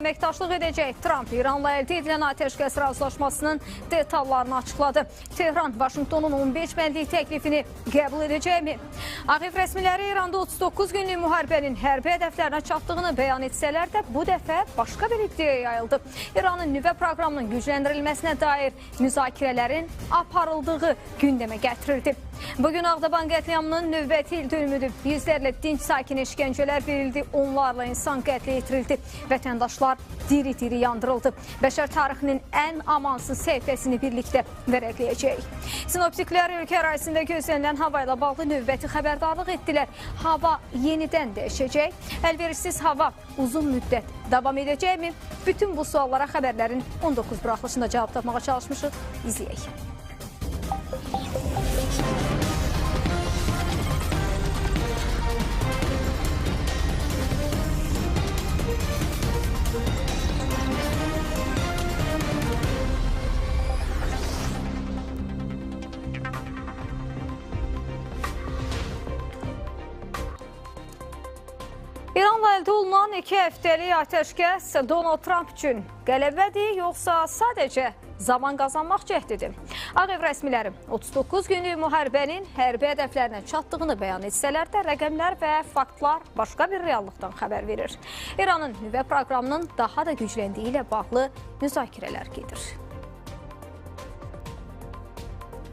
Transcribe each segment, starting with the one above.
Əməkdaşlıq edəcək Tramp İranla əldə edilən atəşkəs razılaşmasının detallarını açıqladı. Tehran, Vaşinqtonun 15 bəndlik təklifini qəbul edəcəkmi? Ağ Ev rəsmiləri İranda 39 günlük müharibənin hərbi hədəflərinə çatdığını bəyan etsələr də bu dəfə başqa bir iddia yayıldı. İranın nüvə proqramının gücləndirilməsinə dair müzakirələrin aparıldığı gündəmə gətirildi. Bugün Ağdaban qətliamının növbəti il dönümüdür. Yüzlərlə dinc sakin işgəncələr verildi, onlarla insan qətli yetirildi. Vətəndaşlar diri-diri yandırıldı. Bəşər tarixinin ən amansız səhifəsini birlikdə vərəqləyəcək. Sinoptiklər ölkə ərazisində gözlənilən hava ilə bağlı növbəti xəbərdarlıq etdilər. Hava yenidən dəyişəcək. Əlverişsiz hava uzun müddət davam edəcəkmi? Bütün bu suallara xəbərlərin 19 buraxılışında cavab tapmağa çalışmışıq. İzləyək. İranla əldə olunan 2 həftəlik atəşkəs Donald Trump üçün qələbədir, yoxsa sadəcə zaman qazanmaq cəhdidir? Ağ Ev rəsmiləri 39 günlük müharibənin hərbi hədəflərinə çatdığını bəyan etsələr də rəqəmlər və faktlar başqa bir reallıqdan xəbər verir. İranın nüvə proqramının daha da gücləndiyi ilə bağlı müzakirələr gedir.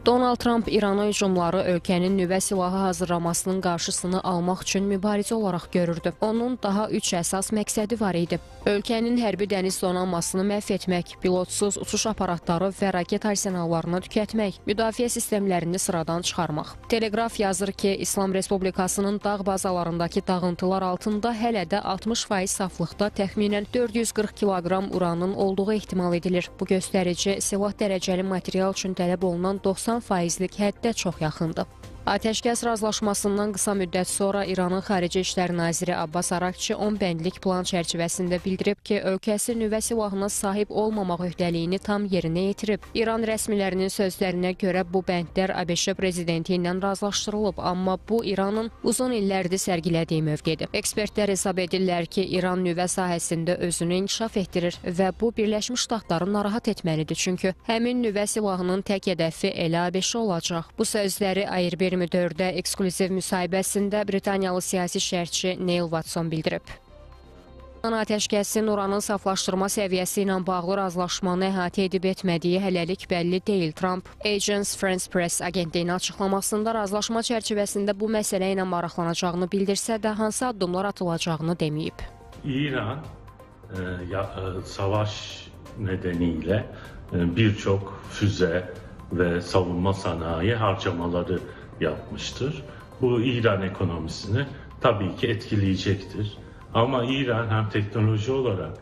Donald Trump İrana hücumları ölkənin nüvə silahı hazırlamasının qarşısını almaq üçün mübarizə olaraq görürdü. Onun daha 3 əsas məqsədi var idi. Ölkənin hərbi dəniz donanmasını məhv etmək, pilotsuz uçuş aparatları və raket arsenallarını tükətmək, müdafiə sistemlərini sıradan çıxarmaq. Telegraf yazır ki, İslam Respublikasının dağ bazalarındakı dağıntılar altında hələ də 60% saflıqda təxminən 440 kiloqram uranın olduğu ehtimal edilir. Bu göstərici silah dərəcəli material üçün tələb olunan 90%lik həddə çox yaxındır. Atəşkəs razılaşmasından qısa müddət sonra İranın Xarici İşlər Naziri Abbas Arakçi 10 bəndlik plan çərçivəsində bildirib ki, ölkəsi nüvə silahına sahib olmamaq öhdəliyini tam yerinə yetirib. İran rəsmilərinin sözlərinə görə bu bəndlər ABŞ prezidenti ilə razılaşdırılıb, amma bu İranın uzun illərdir sərgilədiyi mövqedir. Ekspertlər hesab edirlər ki, İran nüvə sahəsində özünü inkişaf etdirir və bu Birləşmiş Ştatları narahat etməlidir, çünki həmin nüvə silahının tək hədəfi elə ABŞ olacaq. Bu sözləri Air 24-də eksklüziv müsahibəsində Britaniyalı siyasi şərhçi Neil Watson bildirib. Atəşkəsin uranın saflaşdırma səviyyəsi ilə bağlı razılaşmanı əhatə edib etmədiyi hələlik bəlli deyil. Trump, Agence France-Presse agentliyinin açıqlamasında razılaşma çərçivəsində bu məsələ ilə maraqlanacağını bildirsə də, hansı addımlar atılacağını deməyib. İran savaş nedeniyle birçok füze ve savunma sanayi harcamaları yapmıştır. Bu İran ekonomisini tabii ki etkileyecektir. Ama İran hem teknoloji olarak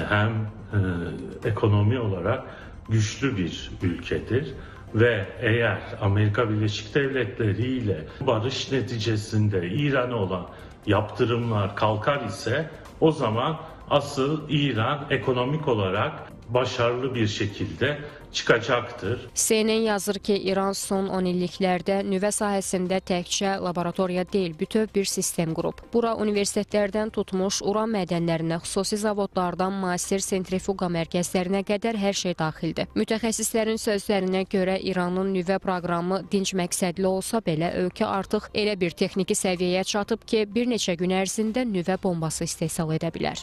hem ekonomi olarak güçlü bir ülkedir. Ve eğer Amerika Birleşik Devletleri ile barış neticesinde İran'a olan yaptırımlar kalkar ise o zaman asıl İran ekonomik olarak başarılı bir şekilde çıxacaqdır. CNN yazır ki, İran son 10 illiklərdə nüvə sahəsində təkcə laboratoriya deyil, bütöv bir sistem qurub. Bura universitetlərdən tutmuş uran mədənlərinə, xüsusi zavodlardan müasir sentrifuqa mərkəzlərinə qədər hər şey daxildir. Mütəxəssislərin sözlərinə görə İranın nüvə proqramı dinc məqsədli olsa belə, ölkə artıq elə bir texniki səviyyəyə çatıb ki, bir neçə gün ərzində nüvə bombası istehsal edə bilər.